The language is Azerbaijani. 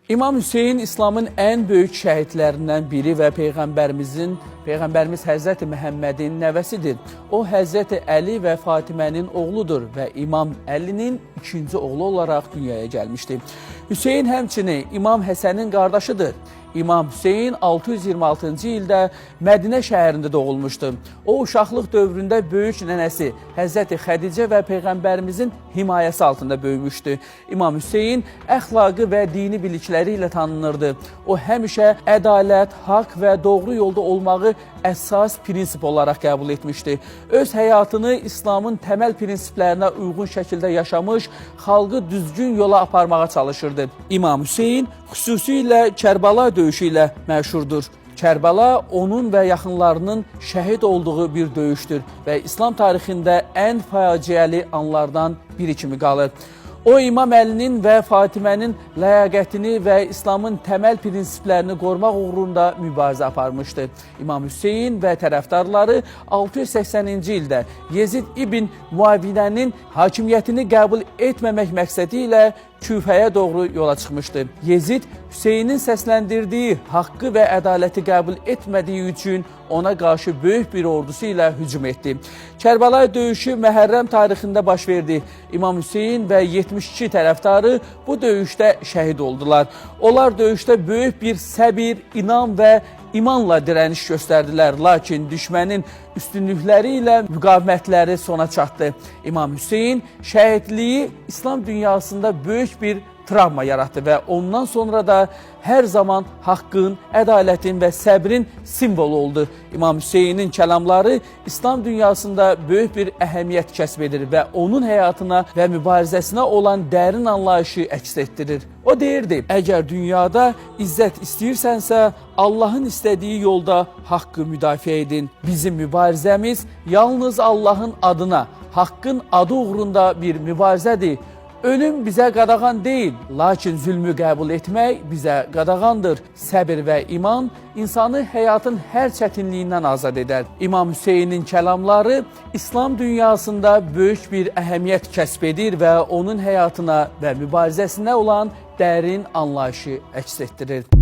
İmam Hüseyin İslamın ən böyük şəhidlərindən biri və Peyğəmbərimiz Həzrəti Məhəmmədin nəvəsidir. O, Həzrəti Əli və Fatimənin oğludur və İmam Əlinin ikinci oğlu olaraq dünyaya gəlmişdir. Hüseyin həmçinin İmam Həsənin qardaşıdır. İmam Hüseyin 626-cı ildə Mədinə şəhərində doğulmuşdur. O, uşaqlıq dövründə böyük nənəsi Həzrəti Xədicə və Peyğəmbərimizin himayəsi altında böyümüşdü. İmam Hüseyin əxlaqı və dini bilikləri ilə tanınırdı. O, həmişə ədalət, haqq və doğru yolda olmağı əsas prinsip olaraq qəbul etmişdi. Öz həyatını İslamın təməl prinsiplərinə uyğun şəkildə yaşamış, xalqı düzgün yola aparmağa çalışırdı. İmam Hüseyin xüsusilə Kərbala döyüşü ilə məşhurdur. Kərbəla onun və yaxınlarının şəhid olduğu bir döyüşdür və İslam tarixində ən faciəli anlardan biri kimi qalır. O, İmam Əlinin və Fatimənin ləyaqətini və İslamın təməl prinsiplərini qorumaq uğrunda mübarizə aparmışdı. İmam Hüseyin və tərəfdarları 680-ci ildə Yezid ibn Muavinənin hakimiyyətini qəbul etməmək məqsədi ilə Küfəyə doğru yola çıxmışdı. Yezid, Hüseynin səsləndirdiyi haqqı və ədaləti qəbul etmədiyi üçün ona qarşı böyük bir ordusu ilə hücum etdi. Kərbəla döyüşü Məhərrəm tarixində baş verdi. İmam Hüseyin və 72 tərəfdarı bu döyüşdə şəhid oldular. Onlar döyüşdə böyük bir səbir, inam və imanla dirəniş göstərdilər, lakin düşmənin üstünlükləri ilə müqavimətləri sona çatdı. İmam Hüseyin şəhidliyi İslam dünyasında böyük bir travma yaratdı və ondan sonra da hər zaman haqqın, ədalətin və səbrin simvolu oldu. İmam Hüseynin kəlamları İslam dünyasında böyük bir əhəmiyyət kəsb edir və onun həyatına və mübarizəsinə olan dərin anlayışı əks etdirir. O deyirdi, əgər dünyada izzət istəyirsənsə, Allahın istədiyi yolda haqqı müdafiə edin. Bizim mübarizəmiz yalnız Allahın adına, haqqın adı uğrunda bir mübarizədir. Ölüm bizə qadağan deyil, lakin zülmü qəbul etmək bizə qadağandır. Səbir və iman insanı həyatın hər çətinliyindən azad edər. İmam Hüseynin kəlamları İslam dünyasında böyük bir əhəmiyyət kəsb edir və onun həyatına və mübarizəsinə olan dərin anlayışı əks etdirir.